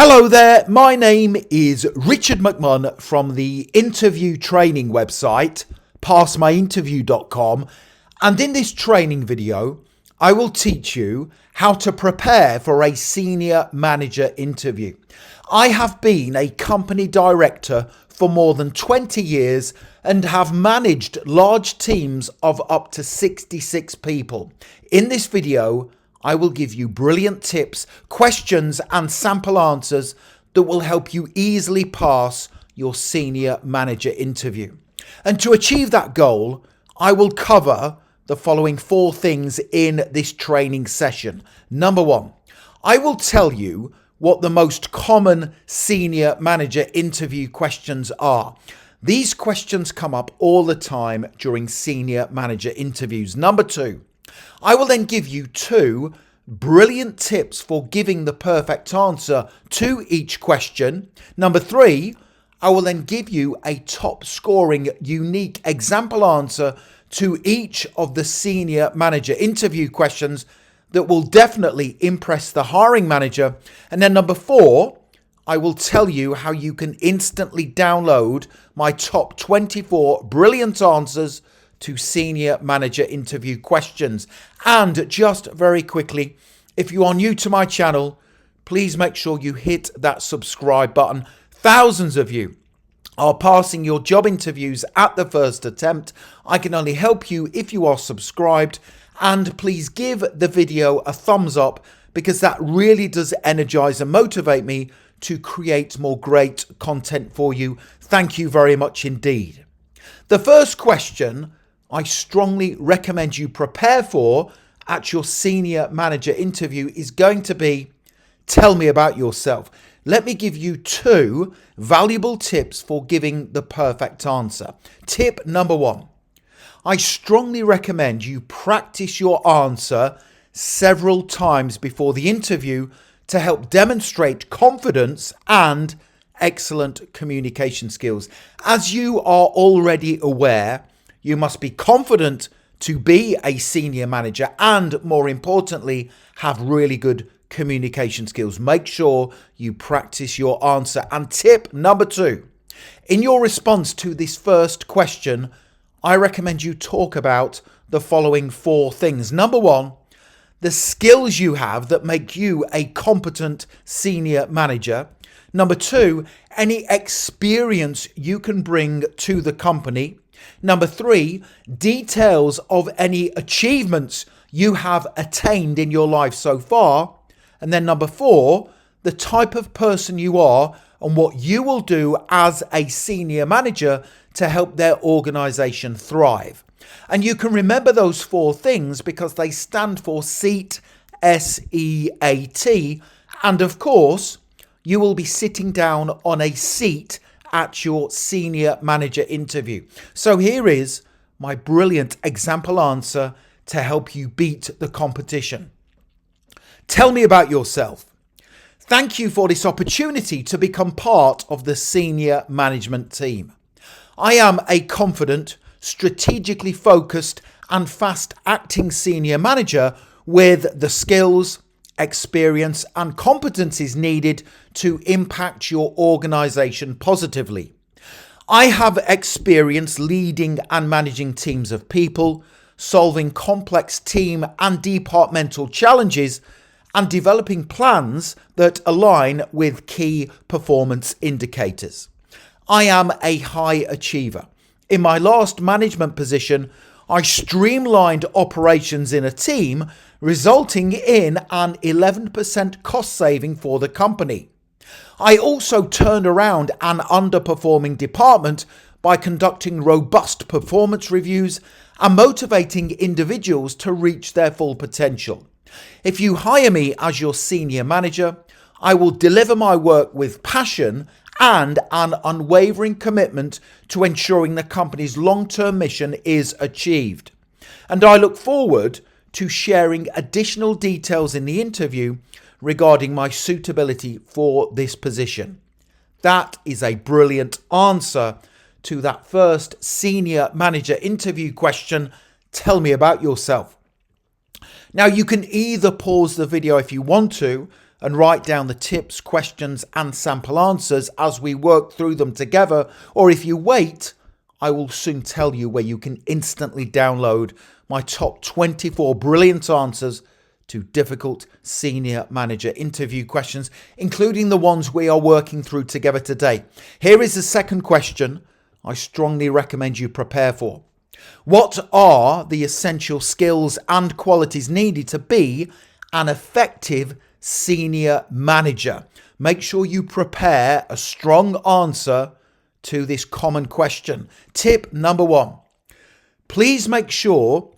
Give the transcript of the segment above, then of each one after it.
Hello there, my name is Richard McMunn from the interview training website, passmyinterview.com, and in this training video, I will teach you how to prepare for a senior manager interview. I have been a company director for more than 20 years and have managed large teams of up to 66 people. In this video, I will give you brilliant tips, questions and sample answers that will help you easily pass your senior manager interview. And to achieve that goal, I will cover the following 4 things in this training session. Number 1, I will tell you what the most common senior manager interview questions are. These questions come up all the time during senior manager interviews. Number 2, I will then give you 2 brilliant tips for giving the perfect answer to each question. Number 3, I will then give you a top scoring, unique example answer to each of the senior manager interview questions that will definitely impress the hiring manager. And then number 4, I will tell you how you can instantly download my top 24 brilliant answers to senior manager interview questions. And just very quickly, if you are new to my channel, please make sure you hit that subscribe button. Thousands of you are passing your job interviews at the first attempt. I can only help you if you are subscribed, and please give the video a thumbs up because that really does energize and motivate me to create more great content for you. Thank you very much indeed. The first question I strongly recommend you prepare for at your senior manager interview is going to be, tell me about yourself. Let me give you 2 valuable tips for giving the perfect answer. Tip number 1, I strongly recommend you practice your answer several times before the interview to help demonstrate confidence and excellent communication skills. As you are already aware, you must be confident to be a senior manager and, more importantly, have really good communication skills. Make sure you practice your answer. And tip number 2, in your response to this first question, I recommend you talk about the following 4 things. Number 1, the skills you have that make you a competent senior manager. Number 2, any experience you can bring to the company. Number 3, details of any achievements you have attained in your life so far. And then number 4, the type of person you are and what you will do as a senior manager to help their organization thrive. And you can remember those 4 things because they stand for SEAT, S-E-A-T. And of course, you will be sitting down on a seat at your senior manager interview. So here is my brilliant example answer to help you beat the competition. Tell me about yourself. Thank you for this opportunity to become part of the senior management team. I am a confident, strategically focused and fast-acting senior manager with the skills, experience and competencies needed to impact your organization positively. I have experience leading and managing teams of people, solving complex team and departmental challenges, and developing plans that align with key performance indicators. I am a high achiever. In my last management position, I streamlined operations in a team, resulting in an 11% cost saving for the company. I also turned around an underperforming department by conducting robust performance reviews and motivating individuals to reach their full potential. If you hire me as your senior manager, I will deliver my work with passion and an unwavering commitment to ensuring the company's long-term mission is achieved. And I look forward to sharing additional details in the interview regarding my suitability for this position. That is a brilliant answer to that first senior manager interview question. Tell me about yourself. Now you can either pause the video if you want to and write down the tips, questions and sample answers as we work through them together, or if you wait, I will soon tell you where you can instantly download my top 24 brilliant answers to difficult senior manager interview questions, including the ones we are working through together today. Here is the second question I strongly recommend you prepare for. What are the essential skills and qualities needed to be an effective senior manager? Make sure you prepare a strong answer to this common question. Tip number 1, please make sure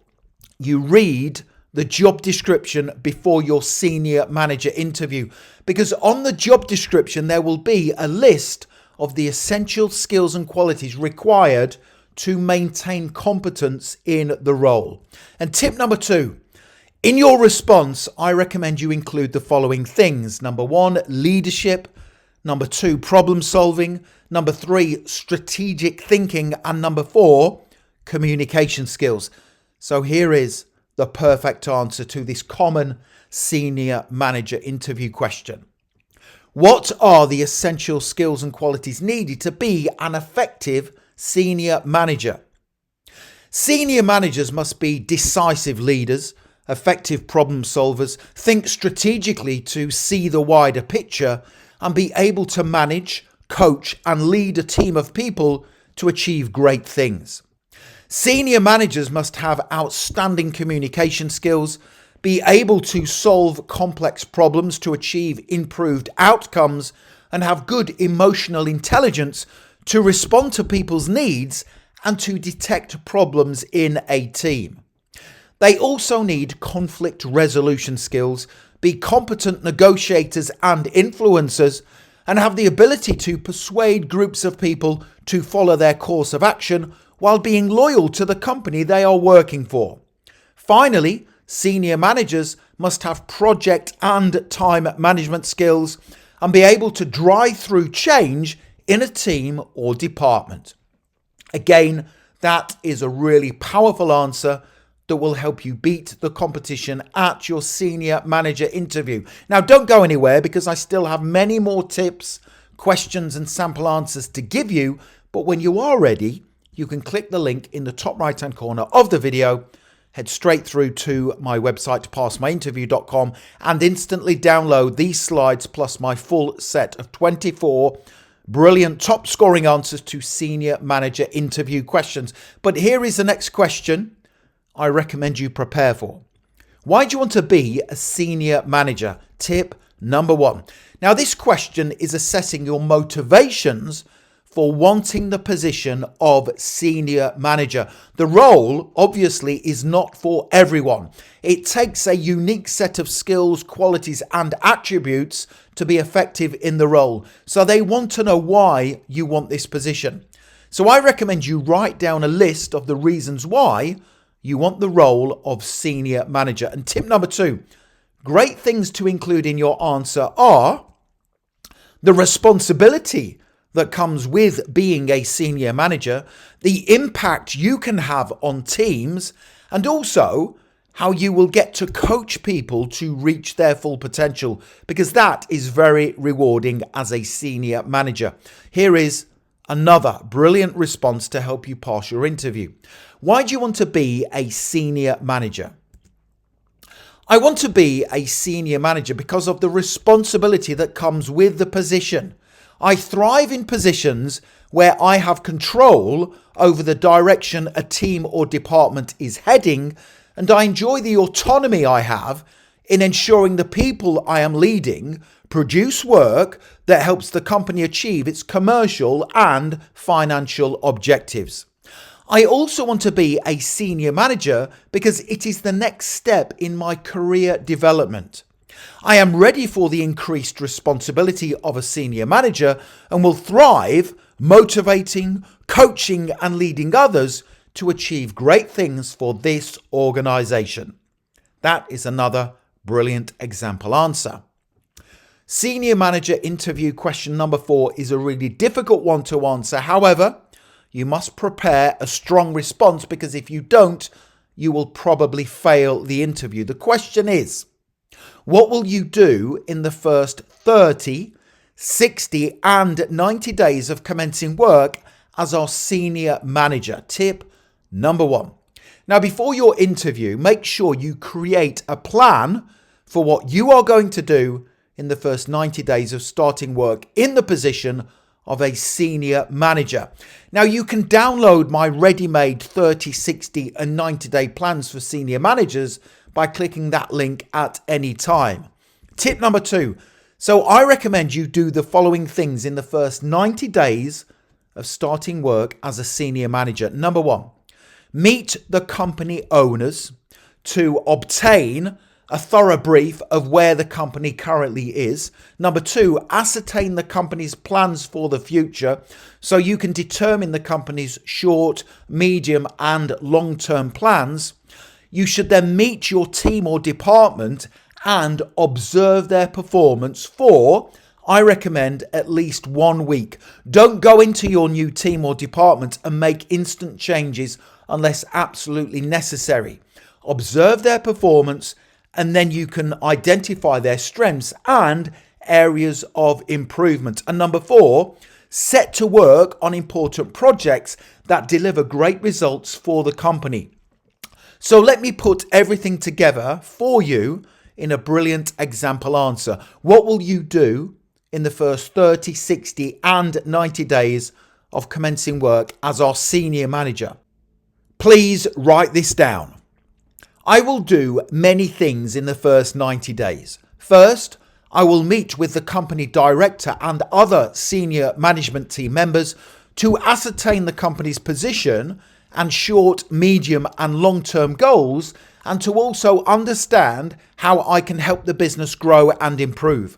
you read the job description before your senior manager interview, because on the job description there will be a list of the essential skills and qualities required to maintain competence in the role. And tip number 2, in your response, I recommend you include the following things. Number 1, leadership. Number 2, problem solving. Number 3, strategic thinking. And number 4, communication skills. So here is the perfect answer to this common senior manager interview question. What are the essential skills and qualities needed to be an effective senior manager? Senior managers must be decisive leaders, effective problem solvers, think strategically to see the wider picture, and be able to manage, coach, and lead a team of people to achieve great things. Senior managers must have outstanding communication skills, be able to solve complex problems to achieve improved outcomes, and have good emotional intelligence to respond to people's needs and to detect problems in a team. They also need conflict resolution skills, be competent negotiators and influencers, and have the ability to persuade groups of people to follow their course of action while being loyal to the company they are working for. Finally, senior managers must have project and time management skills and be able to drive through change in a team or department. Again, that is a really powerful answer that will help you beat the competition at your senior manager interview. Now, don't go anywhere because I still have many more tips, questions and sample answers to give you. But when you are ready, you can click the link in the top right hand corner of the video, head straight through to my website, passmyinterview.com, and instantly download these slides plus my full set of 24 brilliant top scoring answers to senior manager interview questions. But here is the next question I recommend you prepare for. Why do you want to be a senior manager? Tip number 1. Now, this question is assessing your motivations for wanting the position of senior manager. The role obviously is not for everyone. It takes a unique set of skills, qualities and attributes to be effective in the role. So they want to know why you want this position. So I recommend you write down a list of the reasons why you want the role of senior manager. And tip number 2, great things to include in your answer are the responsibility that comes with being a senior manager, the impact you can have on teams, and also how you will get to coach people to reach their full potential, because that is very rewarding as a senior manager. Here is another brilliant response to help you pass your interview. Why do you want to be a senior manager? I want to be a senior manager because of the responsibility that comes with the position. I thrive in positions where I have control over the direction a team or department is heading, and I enjoy the autonomy I have in ensuring the people I am leading produce work that helps the company achieve its commercial and financial objectives. I also want to be a senior manager because it is the next step in my career development. I am ready for the increased responsibility of a senior manager and will thrive motivating, coaching and leading others to achieve great things for this organization. That is another brilliant example answer. Senior manager interview question number 4 is a really difficult one to answer. However, you must prepare a strong response because if you don't, you will probably fail the interview. The question is, What will you do in the first 30, 60 and 90 days of commencing work as our senior manager? Tip number 1. Now, before your interview, make sure you create a plan for what you are going to do in the first 90 days of starting work in the position of a senior manager. Now, you can download my ready-made 30, 60 and 90-day plans for senior managers by clicking that link at any time. Tip number 2. So I recommend you do the following things in the first 90 days of starting work as a senior manager. Number 1, meet the company owners to obtain a thorough brief of where the company currently is. Number 2, ascertain the company's plans for the future so you can determine the company's short, medium and long-term plans. You should then meet your team or department and observe their performance for, I recommend, at least 1 week. Don't go into your new team or department and make instant changes unless absolutely necessary. Observe their performance and then you can identify their strengths and areas of improvement. And number 4, set to work on important projects that deliver great results for the company. So let me put everything together for you in a brilliant example answer. What will you do in the first 30, 60 and 90 days of commencing work as our senior manager? Please write this down. I will do many things in the first 90 days. First, I will meet with the company director and other senior management team members to ascertain the company's position and short, medium and long-term goals, and to also understand how I can help the business grow and improve.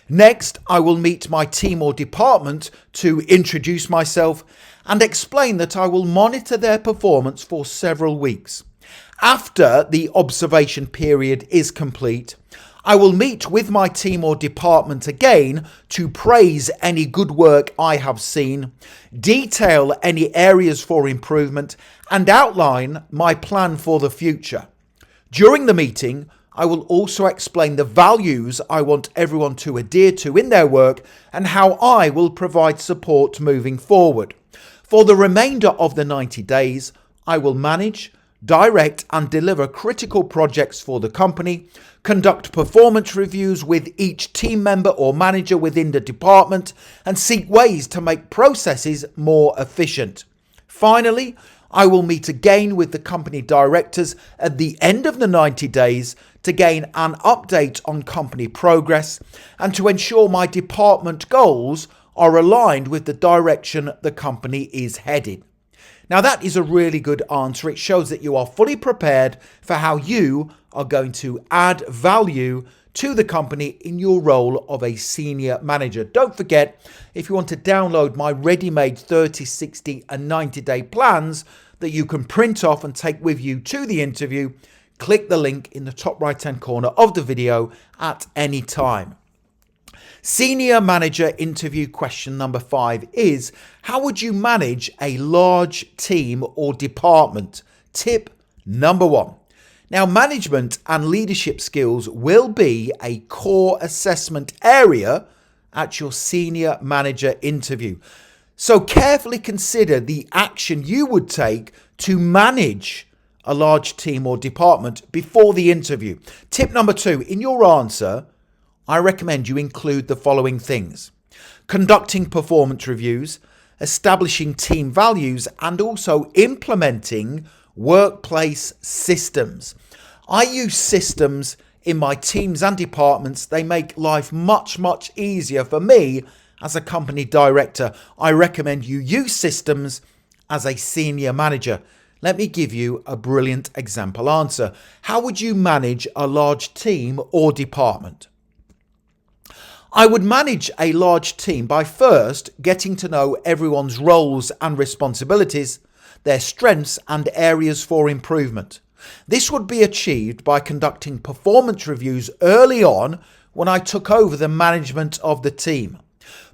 Next, I will meet my team or department to introduce myself and explain that I will monitor their performance for several weeks. After the observation period is complete, I will meet with my team or department again to praise any good work I have seen, detail any areas for improvement, and outline my plan for the future. During the meeting, I will also explain the values I want everyone to adhere to in their work and how I will provide support moving forward. For the remainder of the 90 days, I will manage, direct and deliver critical projects for the company, conduct performance reviews with each team member or manager within the department, and seek ways to make processes more efficient. Finally, I will meet again with the company directors at the end of the 90 days to gain an update on company progress and to ensure my department goals are aligned with the direction the company is headed. Now that is a really good answer. It shows that you are fully prepared for how you are going to add value to the company in your role of a senior manager. Don't forget, if you want to download my ready-made 30, 60 and 90-day plans that you can print off and take with you to the interview, click the link in the top right-hand corner of the video at any time. Senior manager interview question number 5 is, how would you manage a large team or department? Tip number 1. Now, management and leadership skills will be a core assessment area at your senior manager interview. So carefully consider the action you would take to manage a large team or department before the interview. Tip number 2, in your answer, I recommend you include the following things: conducting performance reviews, establishing team values, and also implementing workplace systems. I use systems in my teams and departments. They make life much easier for me as a company director. I recommend you use systems as a senior manager. Let me give you a brilliant example answer. How would you manage a large team or department? I would manage a large team by first getting to know everyone's roles and responsibilities, their strengths and areas for improvement. This would be achieved by conducting performance reviews early on when I took over the management of the team.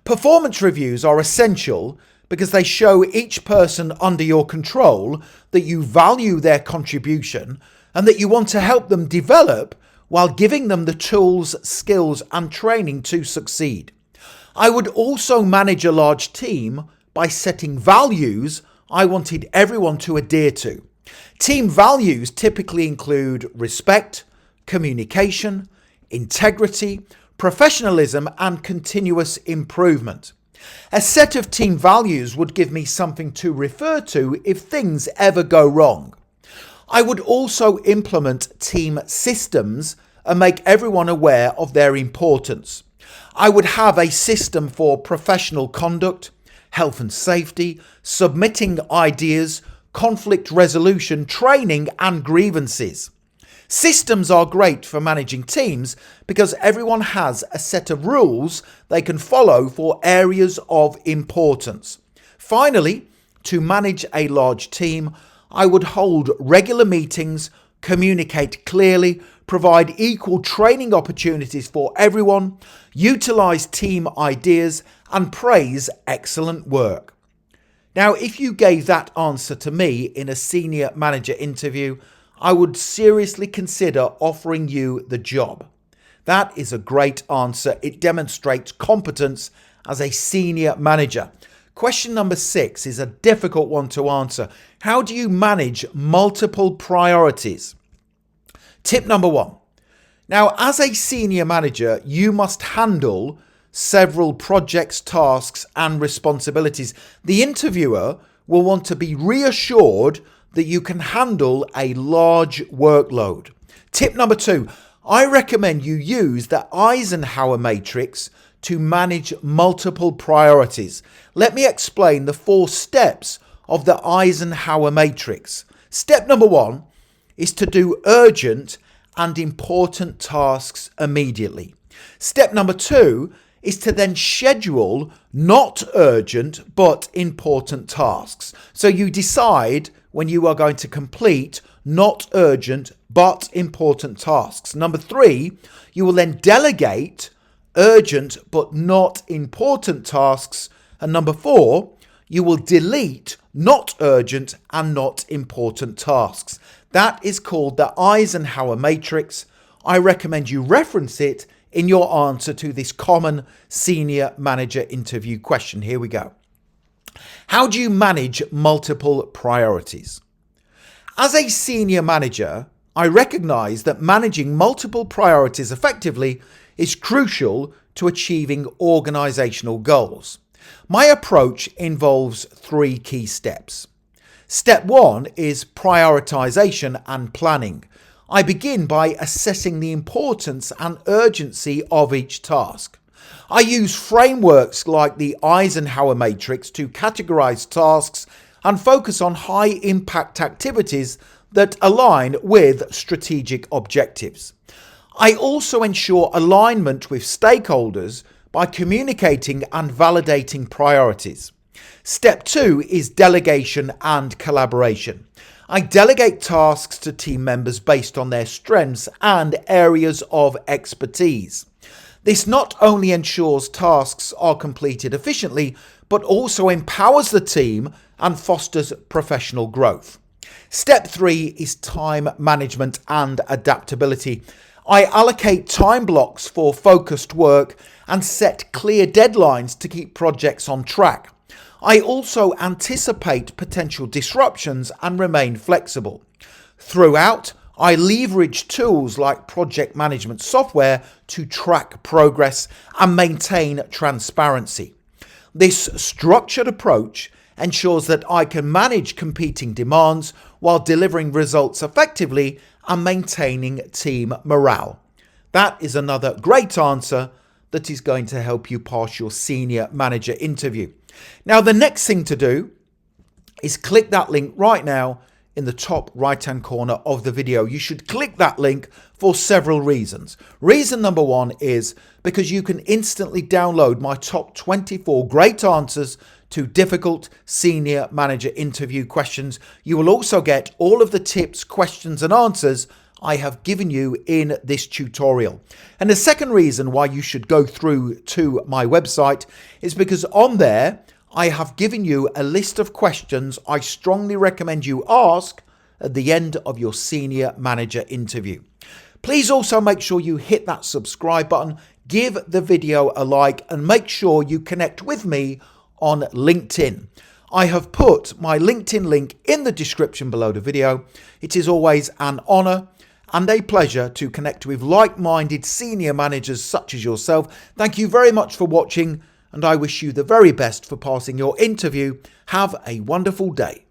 Performance reviews are essential because they show each person under your control that you value their contribution and that you want to help them develop while giving them the tools, skills, and training to succeed. I would also manage a large team by setting values I wanted everyone to adhere to. Team values typically include respect, communication, integrity, professionalism, and continuous improvement. A set of team values would give me something to refer to if things ever go wrong. I would also implement team systems and make everyone aware of their importance. I would have a system for professional conduct, health and safety, submitting ideas, conflict resolution, training, and grievances. Systems are great for managing teams because everyone has a set of rules they can follow for areas of importance. Finally, to manage a large team, I would hold regular meetings, communicate clearly, provide equal training opportunities for everyone, utilize team ideas, and praise excellent work. Now, if you gave that answer to me in a senior manager interview, I would seriously consider offering you the job. That is a great answer. It demonstrates competence as a senior manager. Question number 6 is a difficult one to answer. How do you manage multiple priorities? Tip number 1. Now, as a senior manager, you must handle several projects, tasks, and responsibilities. The interviewer will want to be reassured that you can handle a large workload. Tip number 2, I recommend you use the Eisenhower matrix to manage multiple priorities. Let me explain the 4 steps of the Eisenhower matrix. Step number 1 is to do urgent and important tasks immediately. Step number 2 is to then schedule not urgent but important tasks. So you decide when you are going to complete not urgent but important tasks. Number 3, you will then delegate urgent but not important tasks. And number 4, you will delete not urgent and not important tasks. That is called the Eisenhower matrix. I recommend you reference it in your answer to this common senior manager interview question. Here we go. How do you manage multiple priorities? As a senior manager, I recognize that managing multiple priorities effectively is crucial to achieving organizational goals. My approach involves 3 key steps. Step 1 is prioritization and planning. I begin by assessing the importance and urgency of each task. I use frameworks like the Eisenhower matrix to categorize tasks and focus on high impact activities that align with strategic objectives. I also ensure alignment with stakeholders by communicating and validating priorities. Step 2 is delegation and collaboration. I delegate tasks to team members based on their strengths and areas of expertise. This not only ensures tasks are completed efficiently, but also empowers the team and fosters professional growth. Step 3 is time management and adaptability. I allocate time blocks for focused work and set clear deadlines to keep projects on track. I also anticipate potential disruptions and remain flexible. Throughout, I leverage tools like project management software to track progress and maintain transparency. This structured approach ensures that I can manage competing demands while delivering results effectively and maintaining team morale. That is another great answer that is going to help you pass your senior manager interview. Now, the next thing to do is click that link right now in the top right hand corner of the video. You should click that link for several reasons. Reason number 1 is because you can instantly download my top 24 great answers to difficult senior manager interview questions. You will also get all of the tips, questions and answers I have given you in this tutorial. And the second reason why you should go through to my website is because on there I have given you a list of questions I strongly recommend you ask at the end of your senior manager interview. Please also make sure you hit that subscribe button, give the video a like, and make sure you connect with me on LinkedIn. I have put my LinkedIn link in the description below the video. It is always an honor and a pleasure to connect with like-minded senior managers such as yourself. Thank you very much for watching, and I wish you the very best for passing your interview. Have a wonderful day.